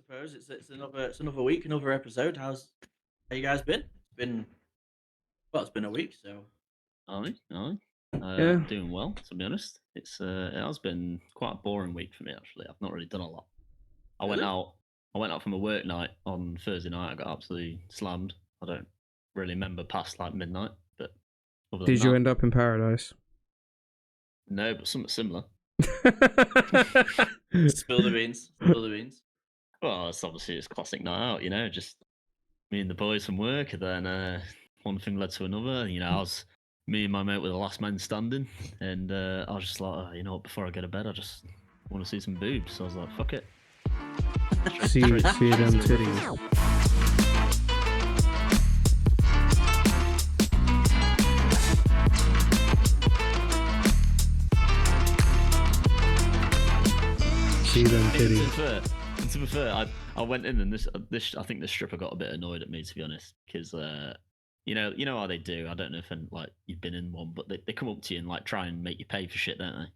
suppose it's another week, another episode. How you guys been? It's been a week, so Aye, aye. Yeah. Doing well, to be honest. It has been quite a boring week for me actually. I've not really done a lot. I went Really? out I went out from a work night on Thursday night. I got absolutely slammed. I don't really remember past like midnight, but other than Did you that, end up in paradise? no, but something similar. spill the beans. Spill the beans. Well, it's classic night out, just me and the boys from work, and then one thing led to another. Me and my mate were the last men standing, and I was just like, what, before I go to bed, I just want to see some boobs. So I was like, fuck it. see them titties. See them titties. To be fair, I went in and this I think the stripper got a bit annoyed at me, to be honest, because you know how they do. I don't know if like you've been in one, but they come up to you and like try and make you pay for shit, don't they?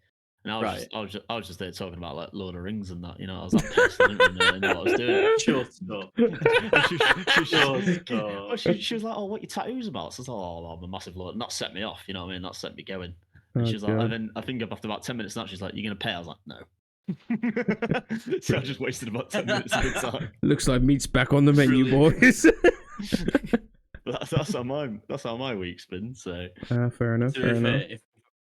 And I was just there talking about like Lord of the Rings and that. I was that pissed. I didn't really know what I was doing. She was like, "Oh, what your tattoos about?" So I was like, "Oh, I'm a massive Lord." And that set me off. You know what I mean? That set me going. And she was like, and then I think after about 10 minutes now, she's like, "You're gonna pay?" I was like, "No." So I just wasted about 10 minutes of the time. Looks like meat's back on the menu, boys. That's how my week's been. So fair enough. To be fair,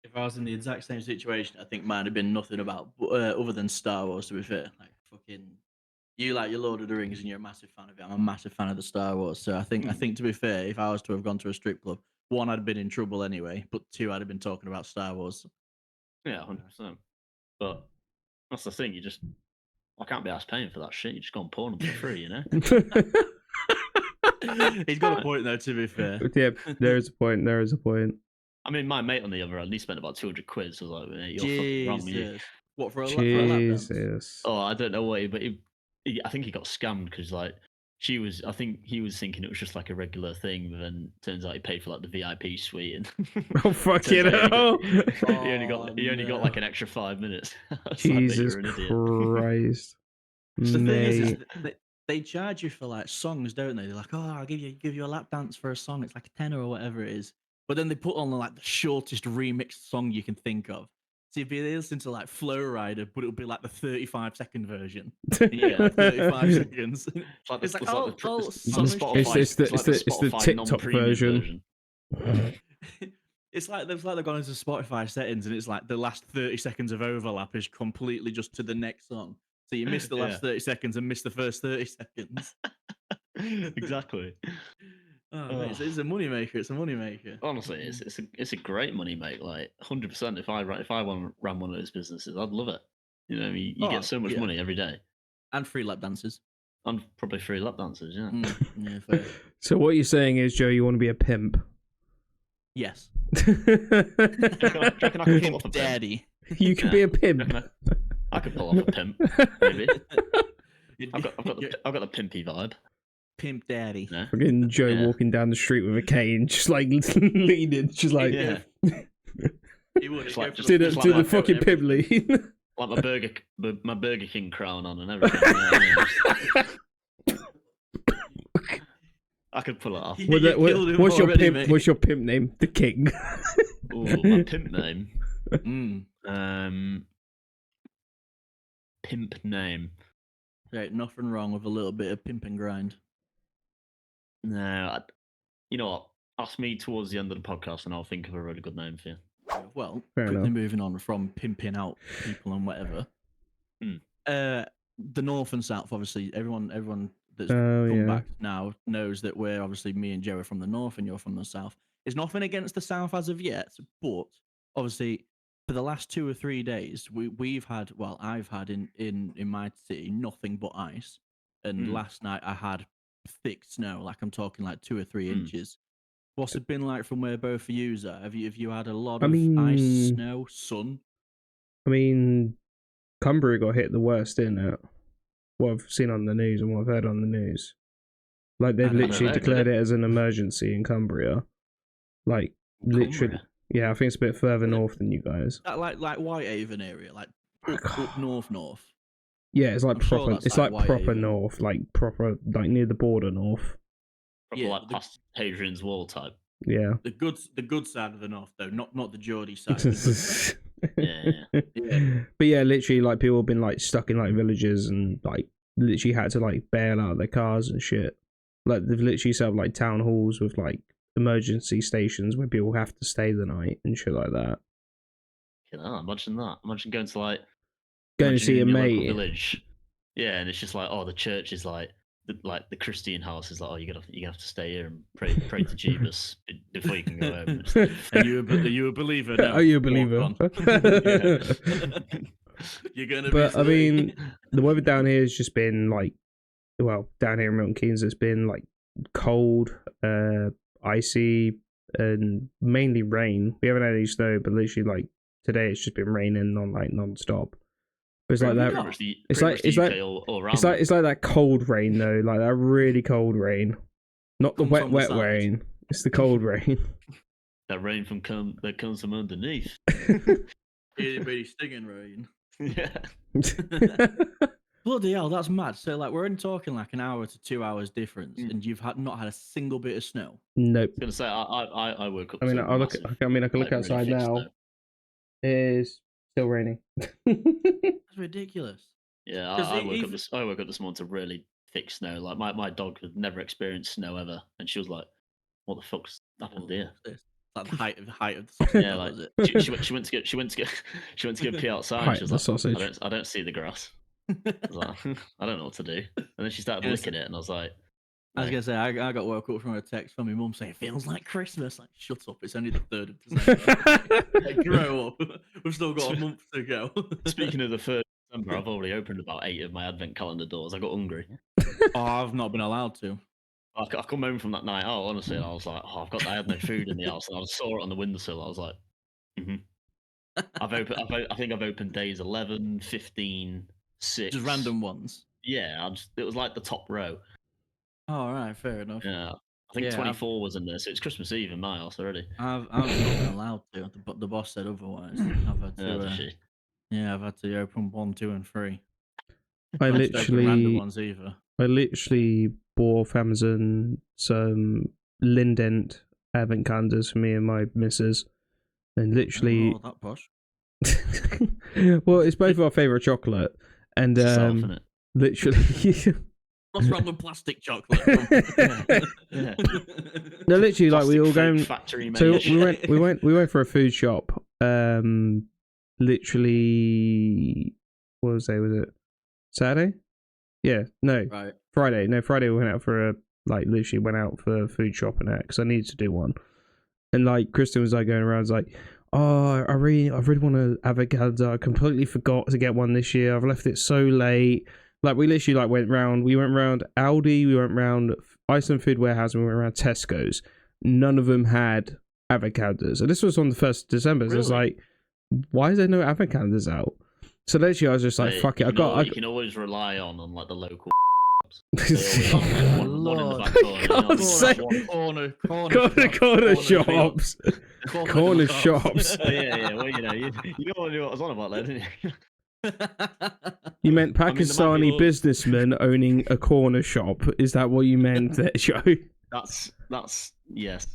if I was in the exact same situation, I think mine had been nothing about other than Star Wars. To be fair, like fucking, you like your Lord of the Rings and you're a massive fan of it. I'm a massive fan of the Star Wars. So I think to be fair, if I was to have gone to a strip club, one, I'd have been in trouble anyway, but two, I'd have been talking about Star Wars. Yeah, 100%. But that's the thing. I can't be asked paying for that shit. You just go on porn for free, He's got a point though. To be fair, Yep, there is a point. There is a point. I mean, my mate on the other end, he spent about 200 quid. So I was like, "You're fucking wrong." You. What for a lap dance? Jesus. Oh, I don't know what, but I think he got scammed because like I think he was thinking it was just like a regular thing, but then turns out he paid for like the VIP suite and oh fucking hell! He only got like an extra 5 minutes. Jesus Christ! The thing is they charge you for like songs, don't they? They're like, "Oh, I'll give you a lap dance for a song. It's like a tenner or whatever it is." But then they put on like the shortest remixed song you can think of. So you'd be listening to like Flow Rider, but it'll be like the 35-second version. Yeah, like 35 seconds. It's the TikTok version. It's like they've gone into Spotify settings, and it's like the last 30 seconds of overlap is completely just to the next song. So you miss the last 30 seconds and miss the first 30 seconds. Exactly. Mate, it's a moneymaker. It's a moneymaker. Honestly, it's a great money make. Like 100%. If I ran one of those businesses, I'd love it. You get so much money every day, and free lap dances, and probably free lap dances. Yeah. Yeah. Fair. So what you're saying is, Joe, you want to be a pimp? Yes. Pimp daddy. You can be a pimp. I could pull off a pimp, maybe. I've got the pimpy vibe. Pimp daddy. Yeah. Fucking Joe walking down the street with a cane, just like leaning, just like He would do the fucking pimp lean. Like my Burger King crown on and everything. I could pull it off. What's your pimp name? The King. Ooh, my pimp name. Pimp name. Right, nothing wrong with a little bit of pimp and grind. No, you know what? Ask me towards the end of the podcast, and I'll think of a really good name for you. Well, quickly moving on from pimping out people and whatever. The North and South, obviously, everyone that's come back now knows that we're obviously, me and Joe are from the North and you're from the South. There's nothing against the South as of yet, but obviously for the last 2 or 3 days, I've had in my city nothing but ice, and last night I had thick snow, like I'm talking like 2 or 3 inches. What's it been like from where both of you are? Have you had a lot of ice, snow, sun? I mean, Cumbria got hit the worst, didn't it? What I've seen on the news and what I've heard on the news. Like, they've literally declared it as an emergency in Cumbria. Like, literally. Yeah, I think it's a bit further north than you guys. Like Whitehaven area, like up north. Yeah, it's like I'm sure proper. that's It's like like proper YA. north, like proper, like near the border north. Proper Yeah, like past Hadrian's Wall type. Yeah. The good side of the north, though, not the Geordie side. The good side. Yeah. But yeah, literally, like people have been like stuck in like villages and like literally had to like bail out their cars and shit. Like they've literally set up like town halls with like emergency stations where people have to stay the night and shit like that. Imagine that. Imagine going to like Going to see a your local mate. village. Yeah, and it's just like, oh, the church is like the Christian house is like, oh, you're gonna have to stay here and pray to Jeebus before you can go home. Are you a believer? No. Are you a believer? You're gonna But be. I mean, the weather down here has just been like, well, down here in Milton Keynes, it's been like cold, icy, and mainly rain. We haven't had any snow, but literally like today, it's just been raining non-stop. But it's like that. It's like that cold rain though, like that really cold rain, not the wet rain. It's the cold rain. That rain that comes from underneath. Itty bitty stinging rain. Yeah. Bloody hell, that's mad. So like we're only talking like an hour to 2 hours difference, and you've not had a single bit of snow. Nope. I was gonna say I woke up. I can look outside now. Snow. It's still raining. That's ridiculous. Yeah, I woke up this morning to really thick snow. Like my dog had never experienced snow ever, and she was like, "What the fuck's happened here?" Like the height of the sausage. Yeah, like she went to go pee outside. Height She was the like, sausage. I don't see the grass. I was like, I don't know what to do. And then she started licking it, and I was like, I was gonna say I got woke up from a text from my mum saying it feels like Christmas. Like, shut up! It's only the 3rd of December. Like, grow up. We've still got a month to go. Speaking of the 3rd of December, I've already opened about 8 of my advent calendar doors. I got hungry. Oh, I've not been allowed to. I've come home from that night out, honestly, and I was like, oh, I had no food in the house, and I saw it on the windowsill. I was like, I think I've opened days 11, 15, 6. Just random ones. Yeah, it was like the top row. Oh, all right, fair enough. Yeah, I think 24 was in there, so it's Christmas Eve in my house already. I've not been allowed to, but the boss said otherwise. I've had to. I've had to open 1, 2, and 3. I random ones either. I literally bought off Amazon some Lindent advent calendars for me and my missus, and literally. Oh, that posh. Well, it's both our favorite chocolate, and literally. What's wrong with plastic chocolate? Yeah. No, literally, like we all going. So we went for a food shop. Literally, what was it? Saturday? Yeah, no. Right. Friday. No, Friday we went out for literally went out for a food shop and that because I needed to do one. And like Kristen was like going around, like, oh, I really want to have a calendar. I completely forgot to get one this year. I've left it so late. Like we literally went round Aldi, we went round Iceland Food Warehouse, and we went around Tesco's. None of them had advent calendars. And this was on the 1st of December. So it's like, why is there no advent calendars out? So literally I was just like, fuck it. You can always rely on like the local one in the back corner. Corner shops. Corner shops. Yeah. Well, you know what I was on about there, didn't you? You meant Pakistani businessman owning a corner shop. Is that what you meant there, Joe? That's yes.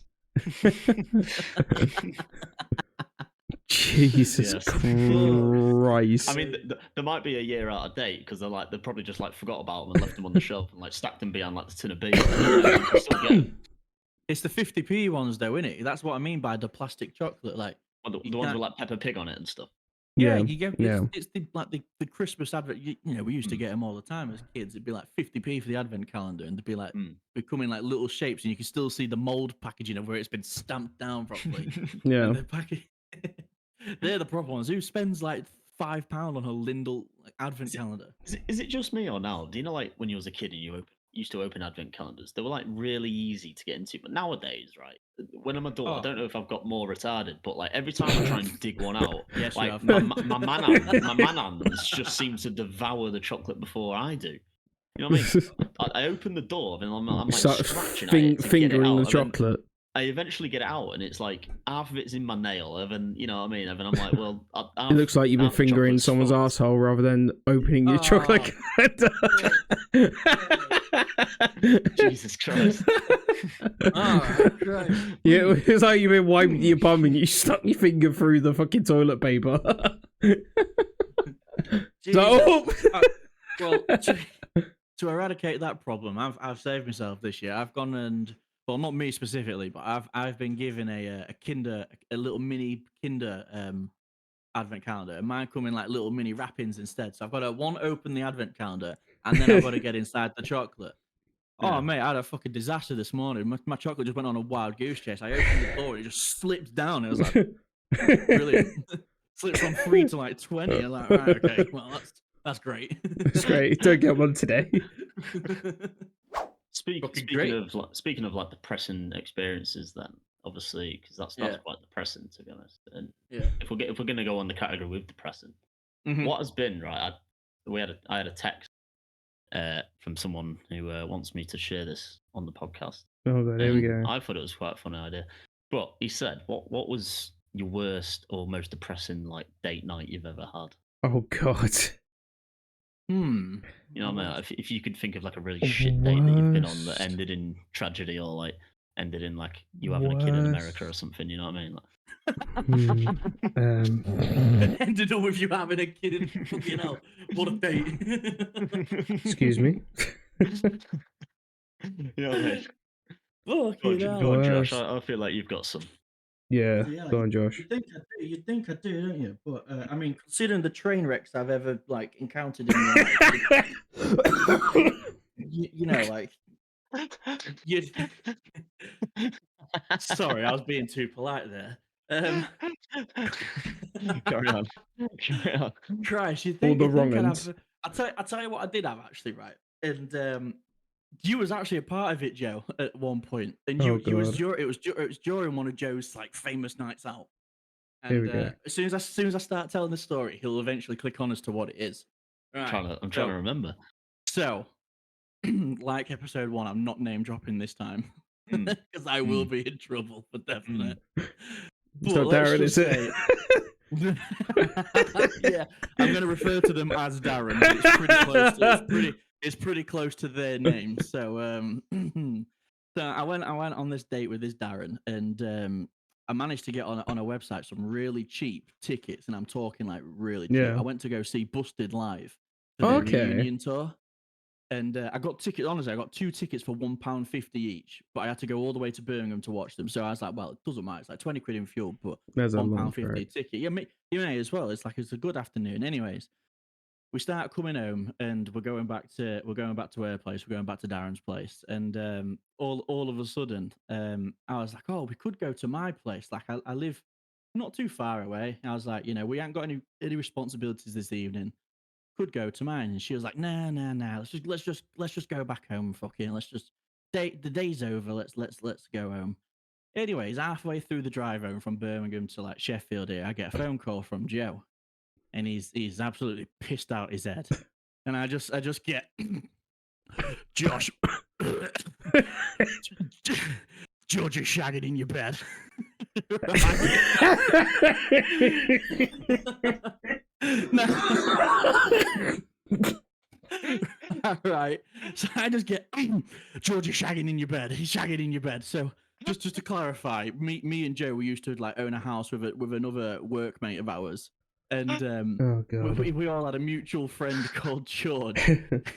Jesus Christ. I mean, there might be a year out of date because they probably just forgot about them and left them on the shelf and stacked them behind the tin of beans. It's the 50p ones though, innit? That's what I mean by the plastic chocolate. The ones with Peppa Pig on it and stuff. Yeah, you get it's the Christmas advent. We used to get them all the time as kids. It'd be like 50p for the advent calendar, and they'd be becoming like little shapes, and you can still see the mold packaging of where it's been stamped down properly. Yeah, they're the proper ones. Who spends like £5 on a Lindell advent calendar? Is it just me or now? Do you know when you was a kid and you used to open advent calendars? They were really easy to get into, but nowadays, right? When I'm adult, I don't know if I've got more retarded, but every time I try and dig one out, yes, my man hands just seem to devour the chocolate before I do. You know what I mean? I open the door and I'm scratching fingering the chocolate. I eventually get it out, and it's like half of it's in my nail. And then, you know what I mean? And then I'm like, well, it looks like you've been fingering someone's asshole rather than opening your chocolate. Jesus Christ. Right. Yeah, it's like you've been wiping your bum and you stuck your finger through the fucking toilet paper. So, well, to eradicate that problem, I've saved myself this year. I've gone and, well, not me specifically, but I've been given a little mini Kinder advent calendar, and mine come in like little mini wrappings instead. So I've got to open the advent calendar, and then I've got to get inside the chocolate. Oh, mate, I had a fucking disaster this morning. My chocolate just went on a wild goose chase. I opened the door, it just slipped down. It was like, brilliant. Slipped from 3 to like 20. I'm like, right, okay, well, that's great. That's great. Don't get one today. Speaking of like depressing experiences, then obviously, because that's quite depressing, to be honest. And if we're gonna go on the category with depressing, what has been right? I had a text from someone who wants me to share this on the podcast. Oh god, here we go. I thought it was quite a funny idea. But he said, what was your worst or most depressing like date night you've ever had? Oh god. You know what I mean? If you could think of like a really shit date that you've been on that ended in tragedy, or like ended in like you having a kid in America or something, you know what I mean? Like... ended up with you having a kid in fucking hell. What a date. Excuse me. You know what I mean? Go on, Josh. I feel like you've got some. Yeah, go on, Josh. You think I do, don't you? But I mean, considering the train wrecks I've ever like encountered in my life, you know, like Sorry, I was being too polite there. Carry on. Christ, you all think, the wrong ends. I'll tell you what I did have actually, right? And you was actually a part of it, Joe, at one point, and it was during one of Joe's like famous nights out. And as soon as I start telling the story, he'll eventually click on as to what it is. Right. I'm trying to remember. So, like episode 1, I'm not name dropping this time because I will be in trouble for definite. It's not Darren, is it? Yeah, I'm going to refer to them as Darren. But it's pretty close. It's pretty close to their name. So, so I went on this date with this Darren, and I managed to get on a website some really cheap tickets, and I'm talking like really cheap. I went to go see Busted live for the reunion tour. And I got tickets. Honestly, I got 2 tickets for £1.50 each, but I had to go all the way to Birmingham to watch them. So I was like, well, it doesn't matter. It's like 20 quid in fuel, but £1.50 ticket. Yeah, you may as well. It's like it's a good afternoon. Anyways, we start coming home, and we're going back to our place. We're going back to Darren's place, and all of a sudden, I was like, oh, we could go to my place. Like I live not too far away. I was like, you know, we ain't got any responsibilities this evening. Could go to mine, and she was like, nah, let's just go back home. Fucking, let's just the day's over. Let's go home. Anyways, halfway through the drive home from Birmingham to like Sheffield here, I get a phone call from Joe, and he's absolutely pissed out his head, and I just get Josh, George is shagging in your bed. All right. So I just get George is shagging in your bed. He's shagging in your bed. So just to clarify, me and Joe, we used to like own a house with another workmate of ours, and we all had a mutual friend called George.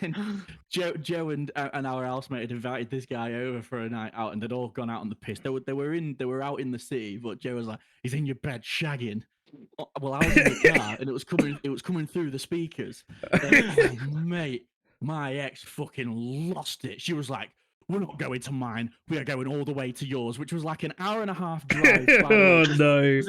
And Joe and our housemate had invited this guy over for a night out, and they'd all gone out on the piss. They were out in the city, but Joe was like, he's in your bed shagging. Well, I was in the car, and it was coming through the speakers. Oh, mate, my ex fucking lost it. She was like, we're not going to mine. We are going all the way to yours, which was like an hour and a half drive. Oh, no.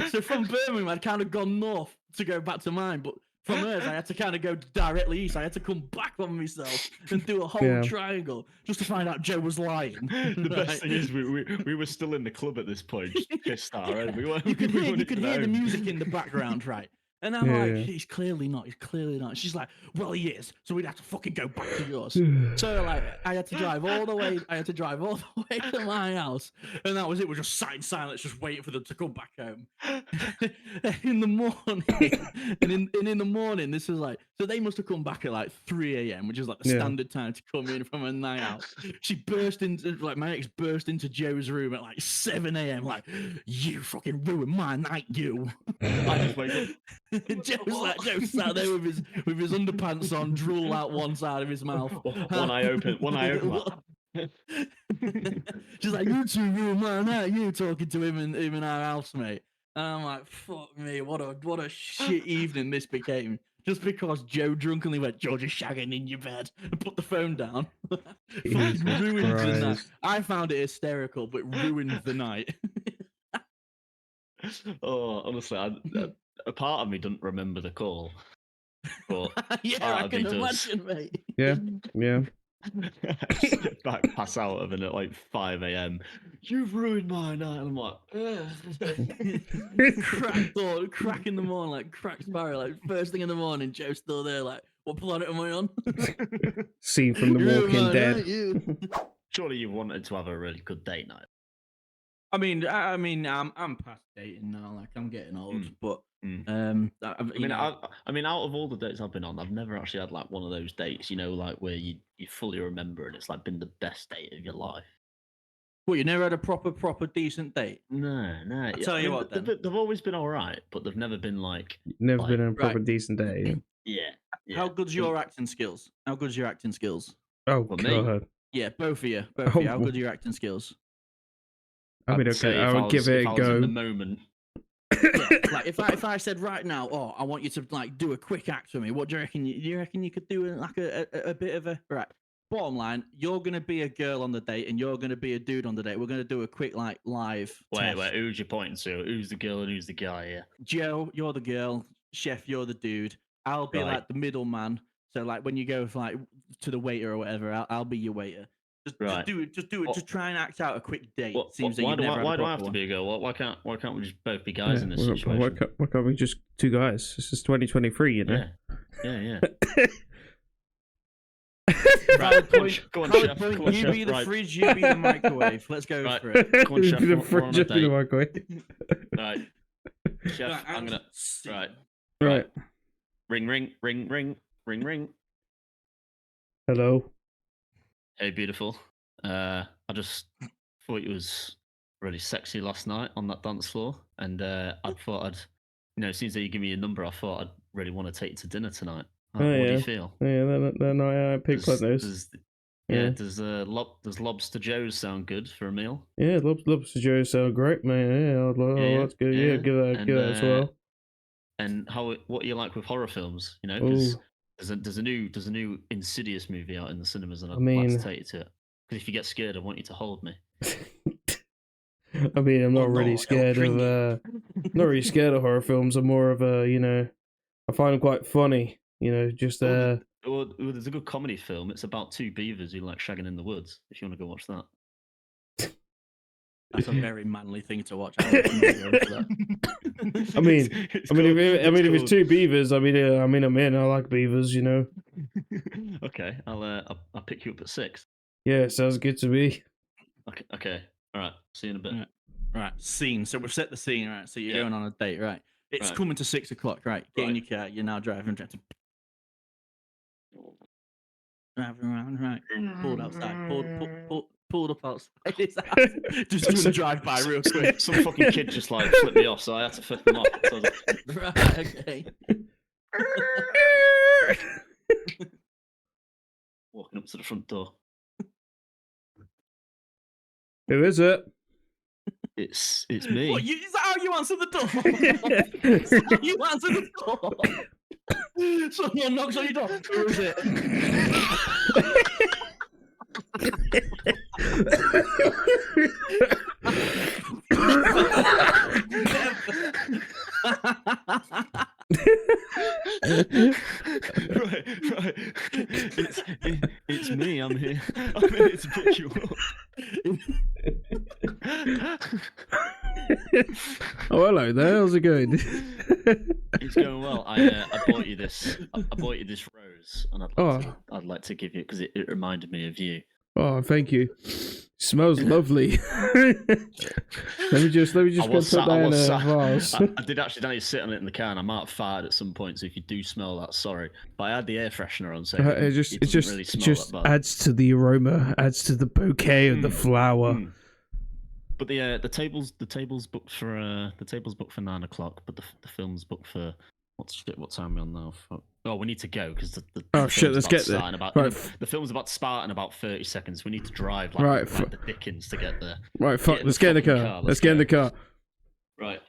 So from Birmingham, I'd kind of gone north to go back to mine, but from hers, I had to kind of go directly east. I had to come back on myself and do a whole triangle just to find out Joe was lying. The best thing is we were still in the club at this point, just pissed out. Right? You could hear the music in the background, right? And I'm like, he's clearly not. He's clearly not. She's like, well, he is. So we'd have to fucking go back to yours. So like, I had to drive all the way. To my house, and that was it. We're just sat in silence, just waiting for them to come back home. In the morning, and in the morning, this was like, so they must have come back at like 3 a.m., which is like the standard time to come in from a night out. She burst into my ex burst into Joe's room at like 7 a.m. Like, you fucking ruined my night, you. I just wake up. Joe sat there with his underpants on, drool out one side of his mouth. One eye open. She's like, you two ruined my night. You talking to him and our housemate. And I'm like, fuck me, what a shit evening this became. Just because Joe drunkenly went, you're just shagging in your bed, and put the phone down. Ruined the night. I found it hysterical, but ruined the night. Oh, honestly, a part of me doesn't remember the call. But yeah, I can imagine, mate. Yeah. Pass out of it at like 5 a.m. You've ruined my night. And I'm like, crack in the morning, like crack sparrow, like first thing in the morning. Joe's still there, like, what planet am I on? Scene from The Walking Dead. Surely you wanted to have a really good date night. I mean, I'm past dating now. Like, I'm getting old, but I mean, out of all the dates I've been on, I've never actually had like one of those dates, you know, like where you fully remember and it's like been the best date of your life. Well, you never had a proper decent date? No. I'll tell you what, then. They've always been all right, but they've never been like... Never been on a proper decent date. Yeah. How good's your acting skills? Oh, For God. me? Yeah, both of you. How good are your acting skills? I mean, okay, I would give it a go. In the moment. Yeah, like if I said right now, oh, I want you to like do a quick act for me. What do you reckon? You reckon you could do like a bit of a right? Bottom line, you're gonna be a girl on the date, and you're gonna be a dude on the date. We're gonna do a quick like live. Wait, who's you pointing to? Who's the girl and who's the guy? Yeah. Joe, you're the girl. Chef, you're the dude. I'll be like the middleman. So like when you go like to the waiter or whatever, I'll be your waiter. Just do it. Just try and act out a quick date. Why do I have to be a girl? Why can't we just both be guys in this situation? Why can't we just two guys? This is 2023, you know. Yeah. Right, go on, chef. You be the fridge, you be the microwave. Let's go for it. Go on, chef. The fridge, you be the microwave. Right, chef. I'm gonna. Right. Ring. Hello. Hey, beautiful. I just thought you was really sexy last night on that dance floor, and I thought since you give me your number, I thought I'd really want to take you to dinner tonight. What do you feel? Yeah, that night I picked like those. Does Lobster Joe's sound good for a meal? Yeah, Lobster Joe's sound great, man. Yeah, that's good. Yeah, give that as well. And what you like with horror films? You know, because there's a new Insidious movie out in the cinemas, and I'd like to take you to it. Because if you get scared, I want you to hold me. I mean, I'm not really scared of not really scared of horror films. I'm more of a I find them quite funny. Just Well, there's a good comedy film. It's about two beavers who like shagging in the woods. If you want to go watch that. That's a very manly thing to watch. I mean, if it's two beavers, I'm in. I like beavers, Okay, I'll pick you up at 6. Yeah, sounds good to me. Okay. All right. See you in a bit. Right. Scene. So we've set the scene, right? So you're going on a date, right? It's coming to 6 o'clock, right? Get in your car. You're now driving around, right? Pulled outside. Pulled up outside his house. Just doing a drive by real quick. Some fucking kid just like flipped me off, so I had to flip them off. So right. Okay. Walking up to the front door. Who is it? It's me. What, is that how you answer the door? Is that how you answer the door? Someone knocks on your door. Who is it? Right. It's me. I'm here. I'm here to pick you up. Oh, hello there. How's it going? It's going well. I bought you this. I bought you this rose, and I'd like to give you because it reminded me of you. Oh, thank you. Smells lovely. let me just go put that in a vase. I did actually need to sit on it in the car, and I might have fired at some point. So if you do smell that, sorry. But I had the air freshener on, so it just adds to the aroma, adds to the bouquet of the flower. But the table's booked for 9:00, but the film's booked for what time are we on now? Oh, we need to go because the let's get there. The film's about to start in about 30 seconds. We need to drive like the Dickens to get there. Right, fuck. Let's get in the car. Let's get in the car. Right.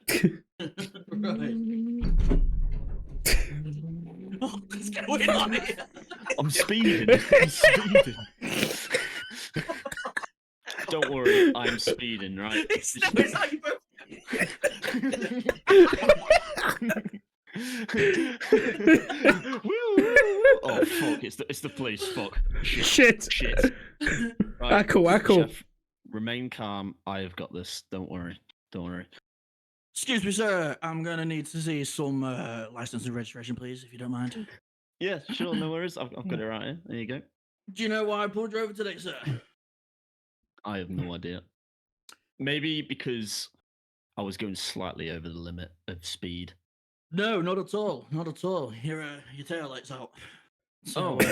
What's going on here? I'm speeding. Don't worry, I'm speeding, right? Oh fuck! It's the police. Fuck. Shit. Right. Ackle. Chef, remain calm. I have got this. Don't worry. Excuse me, sir. I'm gonna need to see some license and registration, please, if you don't mind. Yeah, sure. No worries. I've got it right here. There you go. Do you know why I pulled you over today, sir? I have no idea. Maybe because I was going slightly over the limit of speed. No, not at all. Not at all. Your tail light's out. So, I'm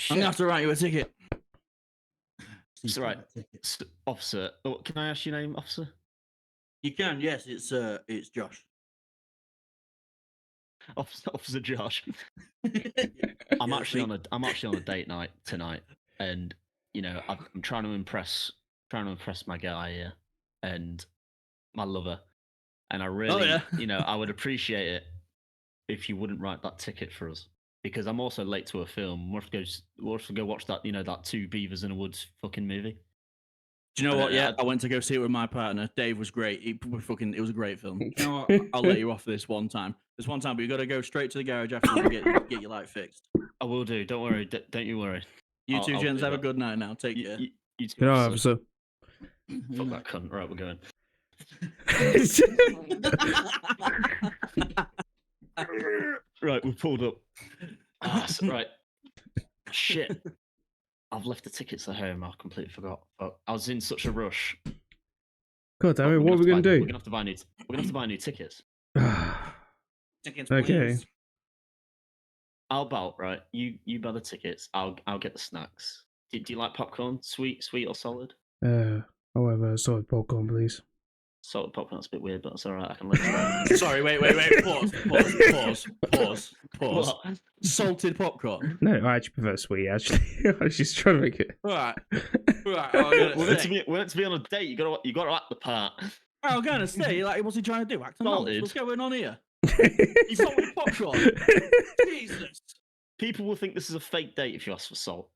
gonna have to write you a ticket. It's right, officer. Oh, can I ask your name, officer? You can. Yes, it's Josh. Officer Josh. I'm actually on a date night tonight, and I'm trying to impress my guy here and my lover, and I really, I would appreciate it if you wouldn't write that ticket for us because I'm also late to a film. We'll have to go watch that, that Two Beavers in a Woods fucking movie. Do you know what? Yeah, I went to go see it with my partner. Dave was great. It was a great film. You know what? I'll let you off this one time. But you got to go straight to the garage after and get your light fixed. I will do. Don't worry. Don't you worry. You two gents have a good night now. Take care. You too. Good night, officer. Fuck that cunt. Right, we're going. Right, we've pulled up. Right. Shit. I've left the tickets at home. I completely forgot. But I was in such a rush. God damn it! What are we gonna do? We're gonna have to buy new tickets. Tickets, okay. Please. How about right? You buy the tickets. I'll get the snacks. Do you like popcorn? Sweet or solid? However, solid popcorn, please. Salted popcorn, that's a bit weird, but that's alright, I can let you. Sorry, wait. Pause. What? Salted popcorn? No, I actually prefer sweet, actually. I was just trying to make it. Right. We're meant to be on a date, you gotta act the part. I'm gonna say, like, what's he trying to do? Act Salted. What's going on here? He's salted popcorn. Jesus. People will think this is a fake date if you ask for salt.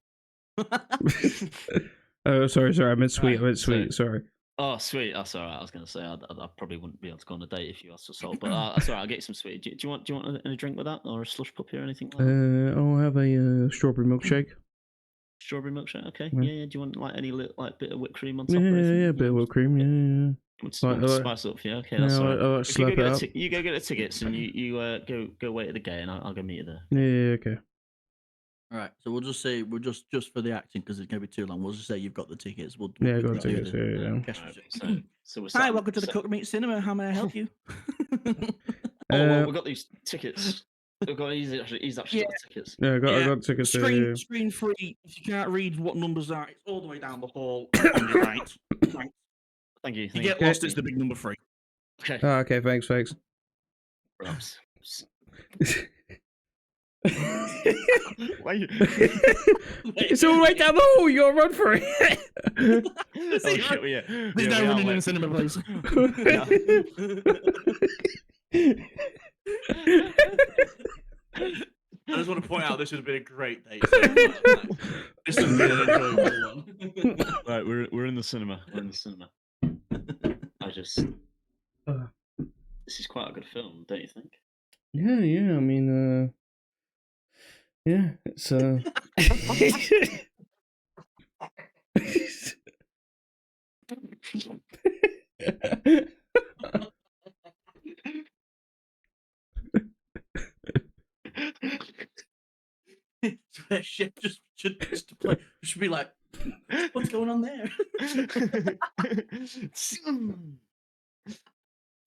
Oh, sorry, I meant sweet, sorry. Oh, sweet. That's all right. I was going to say I probably wouldn't be able to go on a date if you asked for salt, but that's all right. I'll get you some sweet. Do you want a drink with that, or a slush puppy or anything like that? I'll have a strawberry milkshake. Strawberry milkshake. Okay. Yeah. Yeah. Do you want like any bit of whipped cream on top? Yeah, a bit of whipped cream. Yeah. Spice up for you. Okay, that's all right. I'll slap it up. You go get the tickets and you go wait at the gate, and I'll go meet you there. Yeah. Okay. All right, so we'll just say just for the acting because it's gonna be too long. We'll just say you've got the tickets. I got the tickets. Yeah. So we're hi, welcome to the Cook Meat Cinema. How may I help you? We've got these tickets. He's actually got the tickets. Yeah, I got tickets. Screen free. If you can't read what numbers are, it's all the way down the hall on your right. Thank you. If you get lost, it's the big number 3. Okay. Okay. Thanks. Perhaps. It's all right down the hall. You gotta run for it. There's no running in the cinema, please. I just want to point out this has been a great date. This has been an enjoyable one. Right, we're in the cinema. This is quite a good film, don't you think? Yeah. I mean, yeah, it's Chef just should play. Should be like, what's going on there?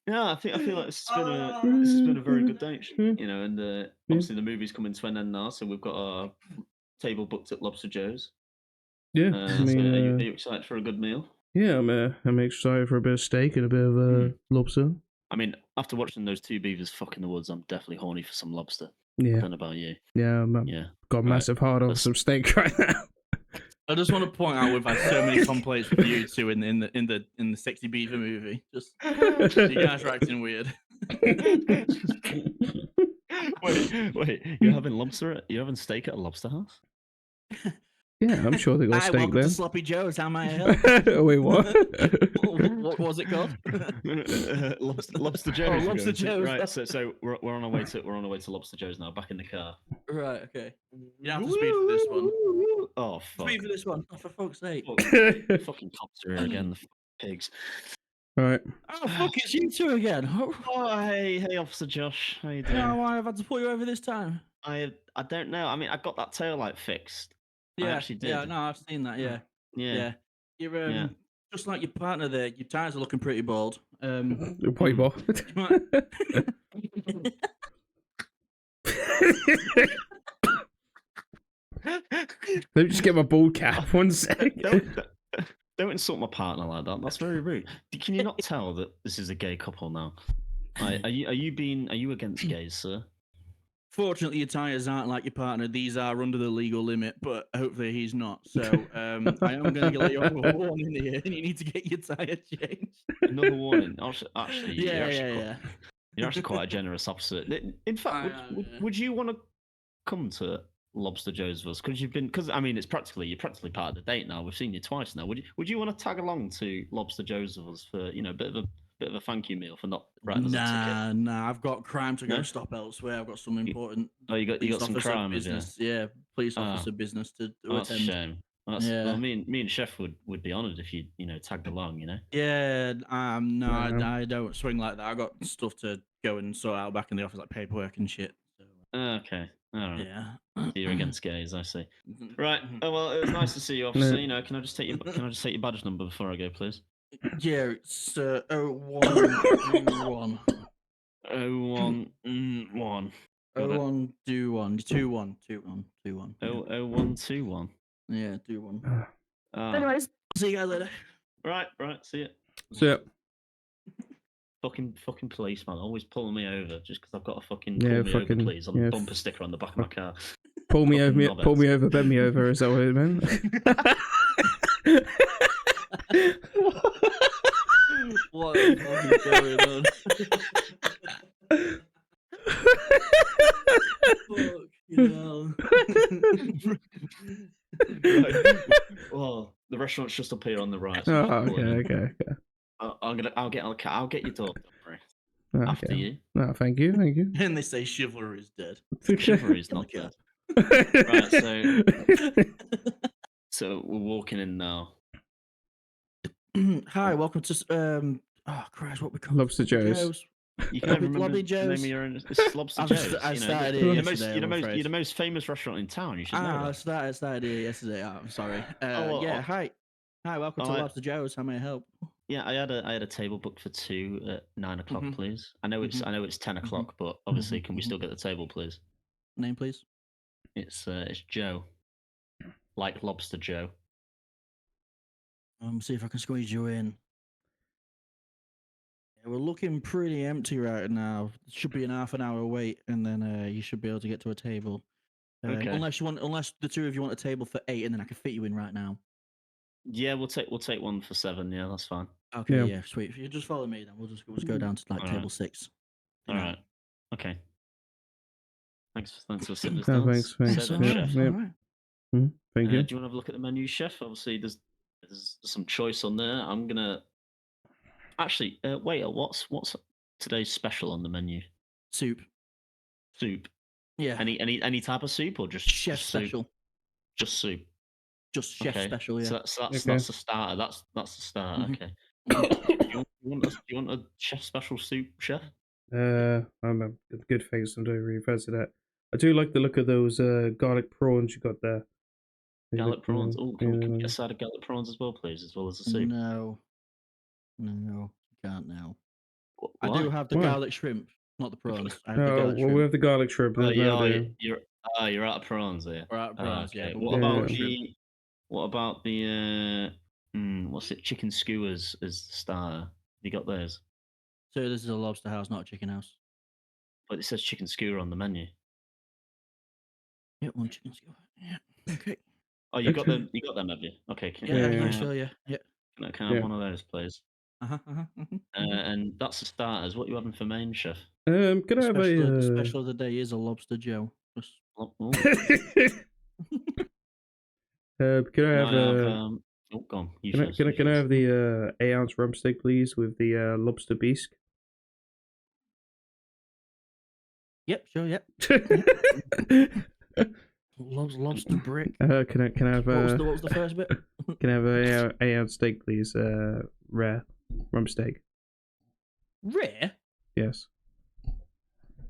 Yeah, I feel like this has been a very good day, you know, and obviously the movie's coming to an end now, so we've got our table booked at Lobster Joe's. Yeah, So are you excited for a good meal? Yeah, I'm excited for a bit of steak and a bit of lobster. I mean, after watching those two beavers fuck in the woods, I'm definitely horny for some lobster. Yeah. I don't know about you. Yeah, got a massive heart on some steak right now. I just want to point out we've had so many complaints with you two in the Sexy Beaver movie. Just you guys are acting weird. Wait, you're having lobster? You're having steak at a lobster house? Yeah, I'm sure they got Hi, steak welcome there. to Sloppy Joe's. How may I help? Wait, what? What was it called? Lobster Joe's. Oh, Lobster Joe's. Right, so we're on our way to Lobster Joe's now. Back in the car. Right. Okay. You have to speed for this one. Oh fuck! Speed for this one. Oh, for fuck's sake! Fucking cops are here again. The pigs. All right. Oh fuck! It's you two again. Oh hey, Officer Josh. How you doing? No, I've had to pull you over this time. I don't know. I mean, I got that tail light fixed. I actually did. Yeah, no, I've seen that. Yeah. You're just like your partner there. Your tires are looking pretty bald. Wait, what? Let me just get my bald cap. 1 sec. Don't insult my partner like that. That's very rude. Can you not tell that this is a gay couple now? Are you against gays, sir? Fortunately, your tires aren't like your partner. These are under the legal limit, but hopefully he's not. So I am going to let you off a warning here, and you need to get your tire changed. Another warning. Actually, yeah. You're actually quite a generous officer. In fact, would you want to come to Lobster Joe's with us? Because I mean, you're practically part of the date now. We've seen you twice now. Would you want to tag along to Lobster Joe's with us for a bit of a thank you meal for not writing us a ticket? Nah. I've got crime to go stop elsewhere. I've got some important. Oh, you got some crime business. Yeah, police officer business to that's attend. a shame. Well, me and Chef would be honoured if you tagged along. Yeah, no, I don't swing like that. I got stuff to go and sort out back in the office, like paperwork and shit. So. Okay, all right. Yeah, so you're against gays, I see. Right. Oh well, it was nice to see you, officer. Can I just take your badge number before I go, please? Yeah, it's 0121. 0121. 21. Oh, 0121. Yeah, 21. Anyways, see you guys later. Right. See you. See ya. Fucking policeman, always pulling me over just because I've got a fucking pull me over, please, on the bumper sticker on the back of my car. Pull me over, bend me over. Is that what it meant? What the fuck is going on? Well, the restaurant's just up here on the right. So okay. I'll get your dog. Don't worry. After you. No, thank you. And they say chivalry is dead. Chivalry is not dead. Right, so we're walking in now. Hi, welcome to oh Christ, what we call Lobster Joe's. You can't remember Lobby the name of your own. It's Lobster Joe's. I started you're yesterday, the most famous restaurant in town. You should know that. I started here yesterday. I'm sorry. Hi, welcome to Lobster Joe's. How may I help? Yeah, I had a table booked for 2 at 9 o'clock, please. I know it's 10 o'clock, but obviously, can we still get the table, please? Name, please. It's Joe, like Lobster Joe. See if I can squeeze you in. Yeah, we're looking pretty empty right now. It should be an half an hour wait, and then you should be able to get to a table. Okay. Unless the two of you want a table for 8, and then I can fit you in right now. Yeah, we'll take one for 7. Yeah, that's fine. Okay, yeah, sweet. If you just follow me, then we'll just go down to table 6. All right. Okay. Thanks for sitting us down. Thanks. Chef. All right. Thank you. Do you want to have a look at the menu, Chef? Obviously, there's some choice on there. I'm gonna actually wait. What's today's special on the menu? Soup. Yeah. Any type of soup or just chef just special? Soup? Just soup. Just chef special. Yeah. So that's the starter. That's the starter. Okay. Do you want a chef special soup, chef? I'm a good thanks. I don't really fancy that. I do like the look of those garlic prawns you got there. Garlic prawns. Oh, can we get a side of garlic prawns as well, please, as well as the soup? No, can't now. Why? I do have the garlic shrimp, not the prawns. I have the garlic well, we have the garlic shrimp. Oh, You're you're out of prawns here. We're out of prawns, okay. yeah. What about the what's it? Chicken skewers as the starter. Have you got those? So this is a lobster house, not a chicken house. But it says chicken skewer on the menu. Yeah, one chicken skewer. Yeah. Okay. Oh, you got them, have you? Okay. Sure, yeah. Can I have one of those, please? Mm-hmm. And that's the starters. What are you having for main, chef? Can I have the special of the day is a lobster Joe. Can I have go on. Can I have the 8-ounce rump steak, please, with the lobster bisque? Yep, sure, yep. Lobster brick. Can I have what was the first bit? Can I have a 8-ounce steak, please? Rare rump steak. Rare? Yes.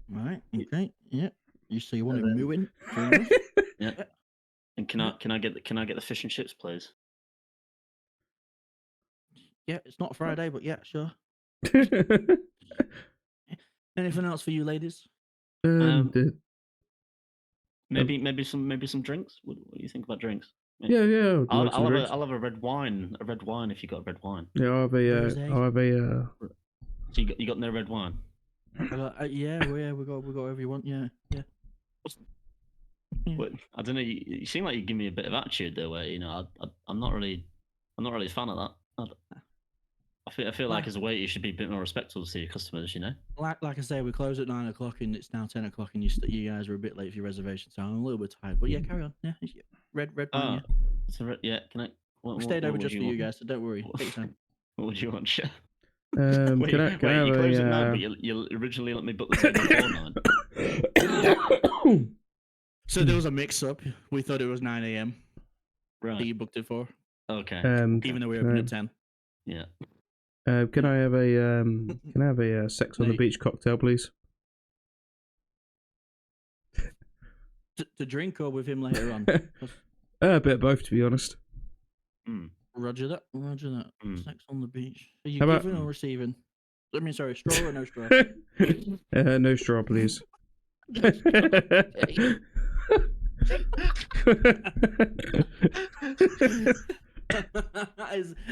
Right. Okay. Yeah. You want it mooing? Yeah. And can I get the fish and chips, please? Yeah, it's not Friday, but yeah, sure. Anything else for you, ladies? Maybe some drinks. What do you think about drinks? Yeah. I'll have a red wine. A red wine if you got a red wine. Yeah, I'll have a. So you got no red wine? Yeah, we got whatever you want. Yeah. But I don't know. You seem like you give me a bit of attitude there, where I'm not really a fan of that. I feel like as a waiter you should be a bit more respectful to your customers. Like I say, we close at 9 o'clock and it's now 10 o'clock, and you guys are a bit late for your reservation, so I'm a little bit tired. But yeah, carry on. Yeah, red wine. Yeah. Can I? We stayed over just for you guys, so don't worry. Take your time. What would you want, chef? Can I have you close a, at 9, but you originally let me book the table before 9. So there was a mix-up. We thought it was 9 a.m. Right. That you booked it for. Okay. Even though we opened at 10. Yeah. Can I have a sex on the beach cocktail, please? To drink or with him later on? A bit of both, to be honest. Roger that. Sex on the beach. Are you How giving or receiving? I mean, sorry, straw or no straw? No straw, please.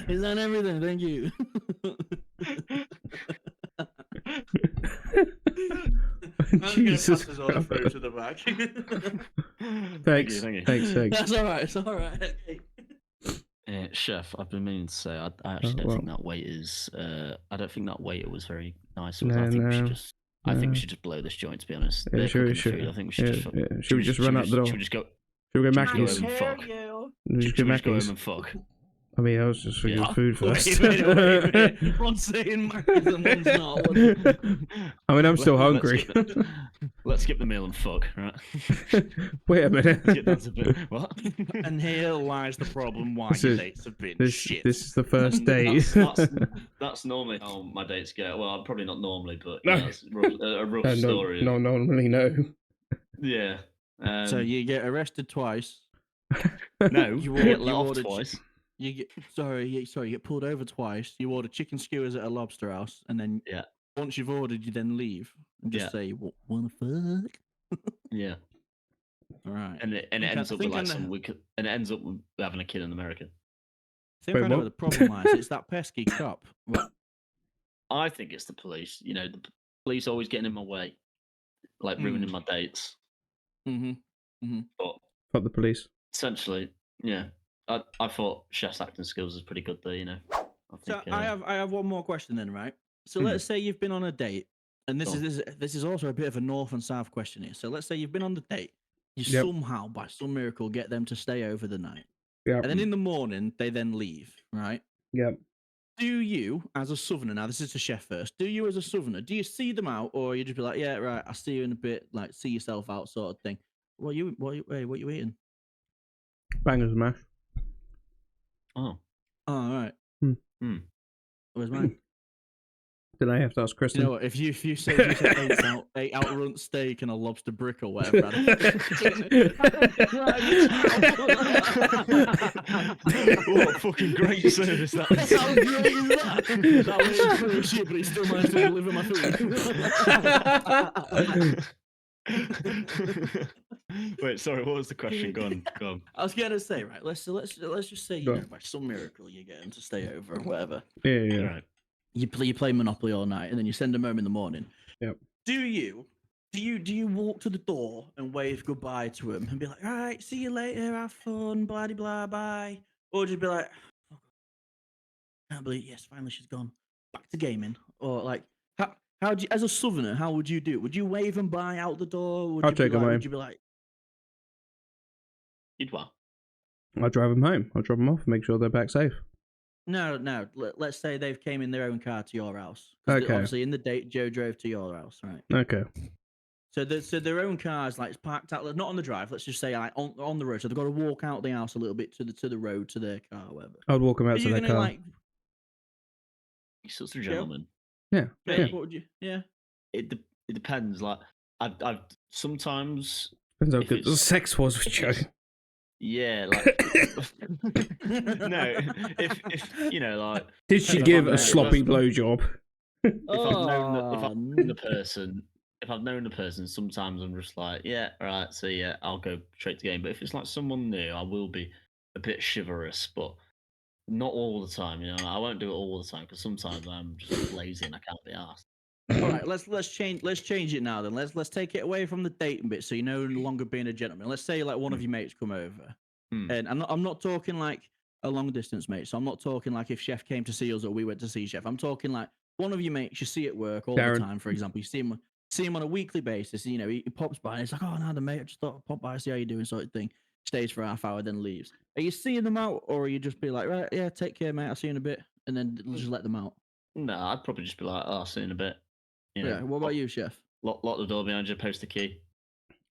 Is that everything? Thank you. Jesus. Pass all the food to the back. Thanks. Thank you. Thanks. That's all right. It's all right. Okay. Chef, I've been meaning to say, I actually don't think that wait is. I don't think that waiter was very nice. I think we should just blow this joint. To be honest, Yeah, sure. I think we should just. Should we just run out the door? Should we just go? Should we go Macca's? Macca's? Should we just go home and fuck? I mean, I was just thinking food first. Wait. One's saying Macca's and one's not. I mean, I'm still hungry. Let's skip the meal and fuck, right? Wait a minute. What? And here lies the problem why your dates have been shit. This is the first date. That's normally how my dates go. Well, probably not normally, but it's a rough story. No, normally, no. Yeah. So you get arrested twice. No, you get let off twice. You get pulled over twice. You order chicken skewers at a lobster house, and then once you've ordered, you then leave and just say, "Wanna fuck?" Yeah. All right. And it ends up with and it ends up with having a kid in America. I think I know what the problem lies. It's that pesky cop. What? I think it's the police. The police always getting in my way, like ruining my dates. But fuck the police. Essentially, yeah. I thought chef's acting skills was pretty good there. I have one more question then, right? So let's say you've been on a date, and this is also a bit of a north and south question here. So let's say you've been on the date, you somehow by some miracle get them to stay over the night, and then in the morning they then leave, right? Yep. Do you, as a southerner, now this is the chef first, do you as a southerner, do you see them out, or you just be like, yeah, right, I'll see you in a bit, like see yourself out sort of thing? What you eating? Bangers mash. Oh. All right. Where's mine? Then I have to ask Kristen. You know what? If you say 8 outrun steak and a lobster brick or whatever, What a fucking great service that is. How great is that? That was full of shit, but he still managed to deliver my food. Wait, sorry. What was the question? Go on. I was gonna say, right? Let's just say, you know, by some miracle you get him to stay over or whatever. Yeah. Right. You play Monopoly all night, and then you send him home in the morning. Yep. Do you walk to the door and wave goodbye to him and be like, all right, see you later, have fun, blah blah bye, or just be like, oh, can't believe, yes, finally she's gone, back to gaming, or like, how do you, as a southerner, how would you do it? Would you wave them by out the door? Would I'll you take them home. Would you be like, You'd what? I'll drive them home. I'll drop them off and make sure they're back safe. no, let's say they've came in their own car to your house. Okay. Obviously, in the date, Joe drove to your house, right? Okay. So their own cars, like, parked out, not on the drive. Let's just say, like, on the road. So they've got to walk out the house a little bit to the road to their car, whatever. I'd walk them out Are to you their gonna car. like? You're such a gentleman. Yeah. What would you? Yeah. It depends. Like I've sometimes. Depends how if good the it's- sex was with Joe. Yeah, like no, if you know, like Did she if give I've a known- sloppy blowjob? if I've known the Oh, person, sometimes I'm just like, yeah, all right, so yeah, I'll go straight to game. But if it's like someone new, I will be a bit chivalrous, but not all the time. You know, I won't do it all the time because sometimes I'm just lazy and I can't be asked. all right. Let's change it now. Then let's take it away from the dating bit. So you're no longer being a gentleman. Let's say, like, one of your mates come over, and I'm not talking like a long distance mate. So I'm not talking like if Chef came to see us or we went to see Chef. I'm talking like one of your mates you see at work all Darren. the time. For example, you see him on a weekly basis. You know, he pops by and it's like, oh no, the mate, I just thought I'd pop by, see how you doing, sort of thing. Stays for half hour, then leaves. Are you seeing them out, or are you just be like, right, yeah, take care, mate, I'll see you in a bit, and then just let them out? No, I'd probably just be like, oh, I'll see you in a bit. You know, Yeah. What about you, Chef? Lock the door behind you, post the key.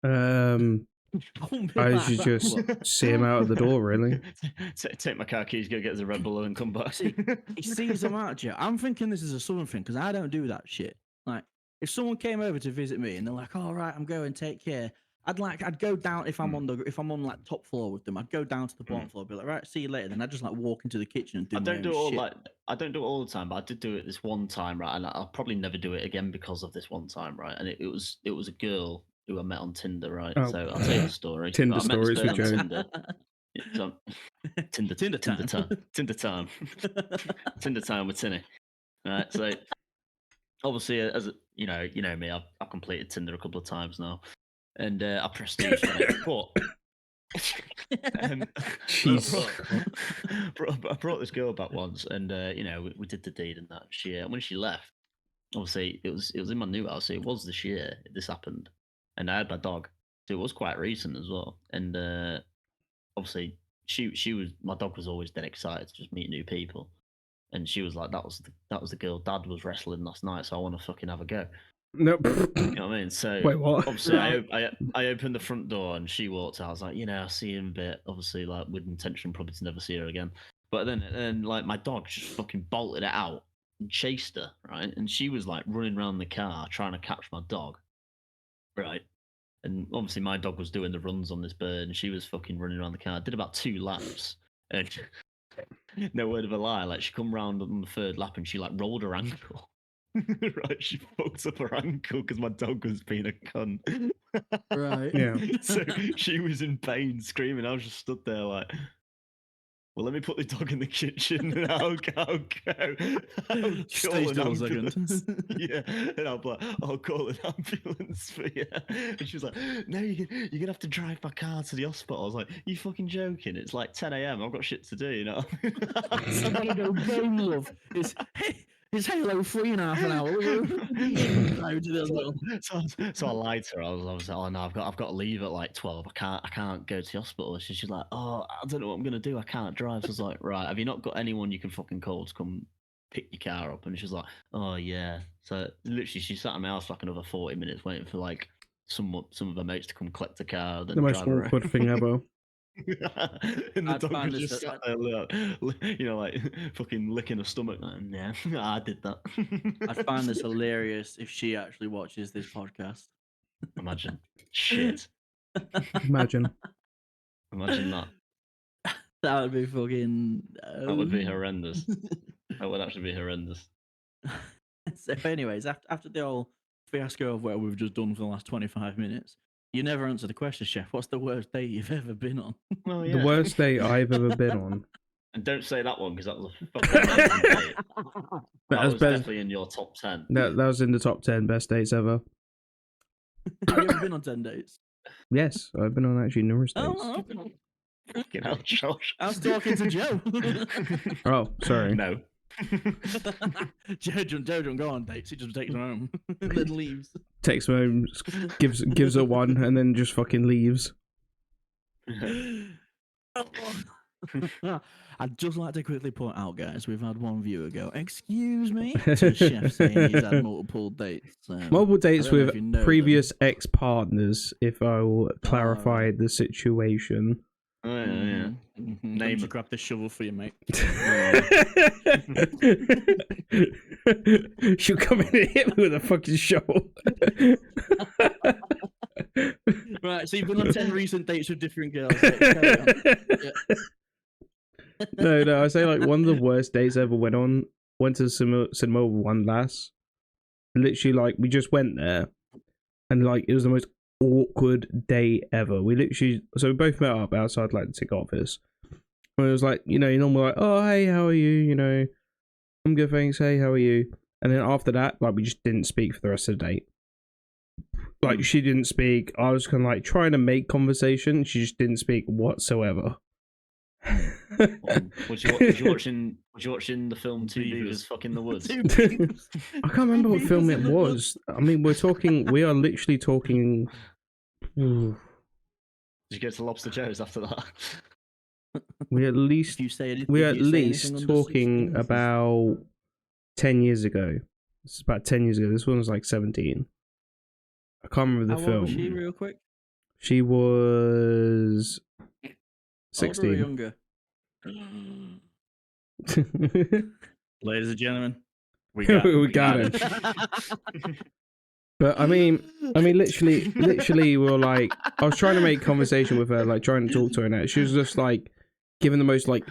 I should just see him out of the door, really. Take my car keys, go get the Red Bull, and come back. He sees them out, Joe. I'm thinking this is a southern thing because I don't do that shit. Like, if someone came over to visit me and they're like, "All right, I'm going, take care," I'd go down if I'm on like top floor with them. I'd go down to the bottom floor, be like, "Right, see you later." Then I'd just like walk into the kitchen and do. I don't do it all shit. I don't do it all the time, but I did do it this one time, right? And I'll probably never do it again because of this one time, right? And it was a girl who I met on Tinder, right? Oh. So I'll tell you the story. Tinder I met this stories with girl on Joe. Tinder. Yeah, so Tinder time. Tinder time. Tinder time with Tinny. Right. So obviously, as you know me, I've completed Tinder a couple of times now, and I prestige on it. But I brought this girl back once, and you know, we did the deed and that. She when she left, obviously it was in my new house. So it was this year this happened, and I had my dog. So it was quite recent as well, and obviously my dog was always dead excited to just meet new people, and she was like, that was the girl Dad was wrestling last night, so I want to fucking have a go. Nope. You know what I mean? So Wait, what? obviously I opened the front door and she walked out. I was like, you know, I'll see you in a bit. Obviously, like, with intention probably to never see her again. But then like my dog just fucking bolted it out and chased her, right? And she was like running around the car trying to catch my dog, right? And obviously my dog was doing the runs on this bird and she was fucking running around the car. Did about 2 laps. And no word of a lie, like, she come round on the 3rd lap and she like rolled her ankle. Right, she fucked up her ankle because my dog was being a cunt. Right. Yeah. So she was in pain, screaming. I was just stood there like, well, let me put the dog in the kitchen and I'll go. Stay still a second. Yeah, and I'll be like, I'll call an ambulance for you. And she was like, no, you're gonna have to drive my car to the hospital. I was like, you fucking joking? It's like 10 a.m. I've got shit to do, you know. I'm gonna go home, love. It's Halo 3 in half an hour. So I lied to her. I was like, oh no, I've got to leave at like 12. I can't go to the hospital. She's like, oh, I don't know what I'm gonna do. I can't drive. So I was like, right, have you not got anyone you can fucking call to come pick your car up? And she's like, oh yeah. So literally, she sat at my house for like another 40 minutes waiting for like some of her mates to come collect the car. Then The most drive her awkward thing ever. And the dog was just sat there, like fucking licking her stomach. Like, yeah, I did that. I'd find this hilarious if she actually watches this podcast. Imagine. Shit. Imagine that. That would be fucking. That would be horrendous. That would actually be horrendous. So, anyways, after the whole fiasco of what we've just done for the last 25 minutes, you never answered the question, Chef. What's the worst date you've ever been on? Well, yeah. the worst date I've ever been on. And don't say that one because that was a fucking amazing date. That was definitely in your top 10. That was in the top 10 best dates ever. Have you ever been on 10 dates? Yes, I've been on actually numerous dates. Oh, Fucking hell, Josh. I was talking to Joe. Oh, sorry. No. Joe don't go on dates. He just takes her home and then leaves. Takes her home, gives her one, and then just fucking leaves. I'd just like to quickly point out, guys, we've had one viewer go, "Excuse me," to Chef saying he's had multiple dates. Multiple dates with previous them. ex-partners, if I will clarify the situation. Oh, yeah. Mm-hmm. Name to grab the shovel for you, mate. She'll come in and hit me with a fucking shovel. Right, so you've been on 10 recent dates with different girls. No, I say like one of the worst dates I ever went on. Went to the cinema with one lass. Literally, like we just went there, and like it was the most awkward day ever. We both met up outside like the ticket office. And it was like, you normally like, oh hey, how are you? I'm good, thanks. Hey, how are you? And then after that, like we just didn't speak for the rest of the date. Like she didn't speak. I was kind of like trying to make conversation. She just didn't speak whatsoever. Was you watching the film Two Beavers Fuck in the Woods? I can't remember what film it was. I mean, we are literally talking. Did you go to Lobster Joe's after that? We're at least talking about 10 years ago. This is about 10 years ago. This one was like 17. I can't remember the film. How old was she, real quick? She was 16. Older or younger? Ladies and gentlemen, we got him. But I mean, literally, we were like, I was trying to make conversation with her, like trying to talk to her, and she was just like giving the most like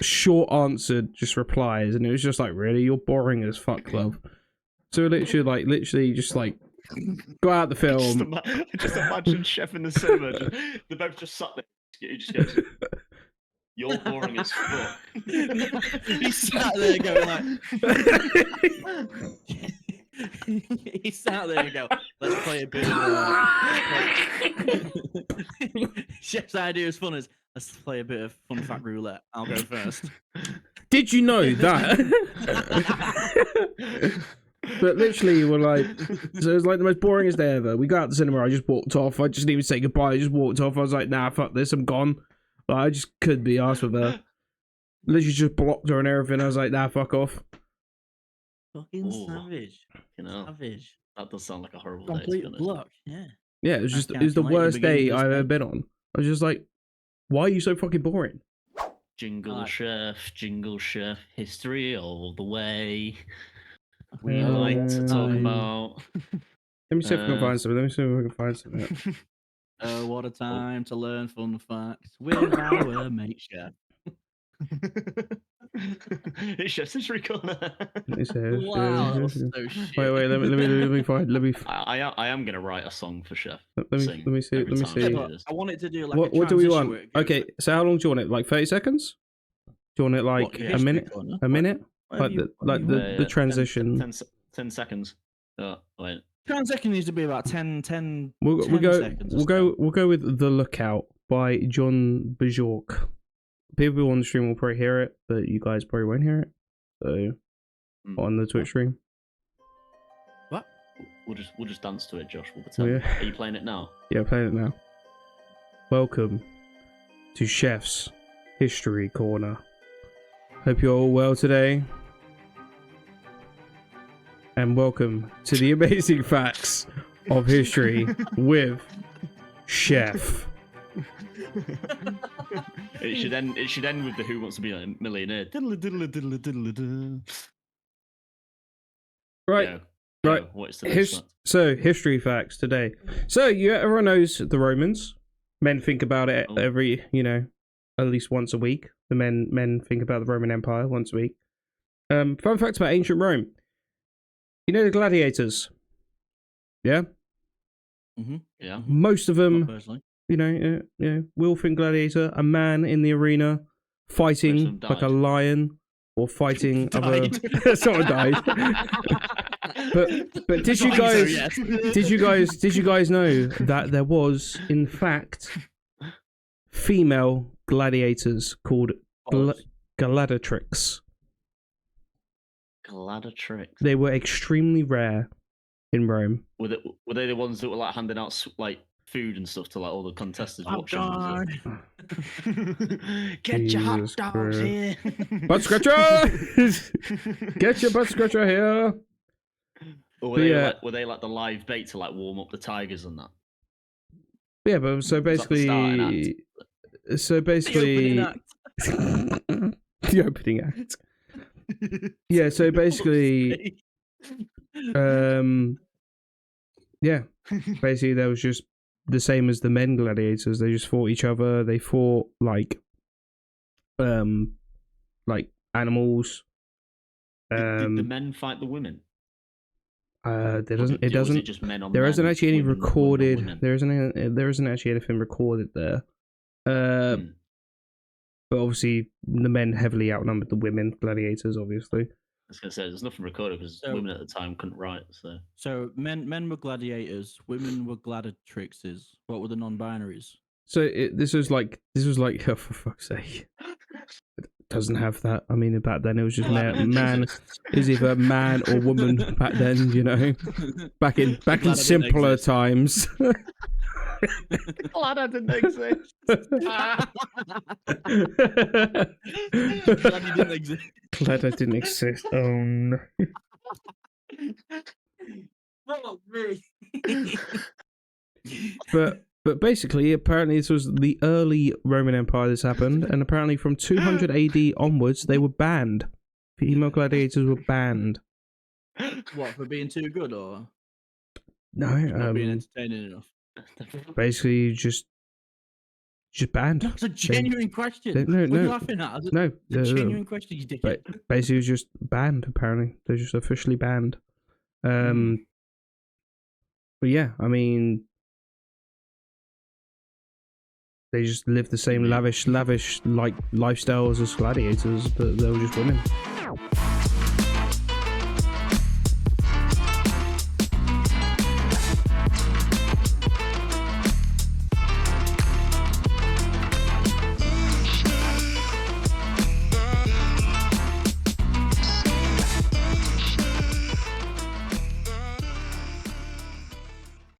short answered just replies, and it was just like, really, you're boring as fuck, love. So literally, just like go out the film. Just imagine Chef in the cinema. They both just sat there. He just goes, "You're boring as fuck." He sat there going like. He sat there and go, "Let's play a bit of." Chef's idea is fun is let's play a bit of fun fact roulette. I'll go first. Did you know that? But literally, we're like, so it was like the most boringest day ever. We got out the cinema. I just walked off. I just didn't even say goodbye. I just walked off. I was like, nah, fuck this. I'm gone. Like, I just couldn't be arsed with her. Literally just blocked her and everything. I was like, nah, fuck off. Fucking savage. Savage. That does sound like a horrible complete day. block. Yeah. Yeah, it was the worst day I've ever been on. I was just like, why are you so fucking boring? Jingle Chef, history all the way. We like to talk about. Let me see if I can find something. Oh, what a time to learn fun facts with our mate Chef. It's Chef's History Corner. Wow, that was so shit. Wait, let me find. I am gonna write a song for Chef. Let me see. I want it to do like. What do we want? Okay, so how long do you want it? Like 30 seconds? Do you want it like a minute? Corner? A minute? Like the transition. 10 seconds. Wait. Transition needs to be about 10 seconds. We'll go with The Lookout by John Bajork. People on the stream will probably hear it, but you guys probably won't hear it. So on the Twitch stream. What? We'll just dance to it, Josh. We'll pretend. Yeah. Are you playing it now? Yeah, playing it now. Welcome to Chef's History Corner. Hope you're all well today. And welcome to the amazing facts of history with Chef. It should end. It should end with the Who Wants to Be a Millionaire. Diddle diddle diddle diddle diddle. Right. Go. Right. What's the next one? So, history facts today. So, everyone knows the Romans. Men think about it every, at least once a week. The men think about the Roman Empire once a week. Fun facts about ancient Rome. You know the gladiators? Yeah? Mm-hmm. Yeah. Most of them, Wilfing gladiator, a man in the arena fighting like a lion or fighting other. Someone died. but did you guys know that there was in fact female gladiators called gladiatrix? Gladiatrix. They were extremely rare in Rome. Were they the ones that were like handing out like food and stuff to like all the contestants watching? Get your hot dogs here. Butt scratcher! Get your butt scratcher here. Or were they like the live bait to like warm up the tigers and that? Yeah, but so basically, the opening act. Yeah, so basically, basically there was just the same as the men gladiators. They just fought each other. They fought like animals. Did the men fight the women? There isn't actually any recorded. There isn't actually anything recorded there. But obviously the men heavily outnumbered the women gladiators. Obviously. I was gonna say there's nothing recorded because women at the time couldn't write. So men were gladiators, women were gladiatrixes. What were the non-binaries? So this was like oh, for fuck's sake. It doesn't have that. I mean, back then it was just man is either man or woman back then, back in simpler times. Glad I didn't exist. Glad you didn't exist. Glad I didn't exist. Oh no. Oh, me. But basically, apparently this was the early Roman Empire this happened, and apparently from 200 AD onwards, they were banned. Female gladiators were banned. What, for being too good, or no? Not being entertaining enough. Basically, just banned. That's a genuine question. No, what are you laughing at? No, it's a genuine question, you dickhead. Basically, it was just banned. Apparently, they're just officially banned. But yeah, I mean, they just lived the same lavish like lifestyles as gladiators, but they were just women.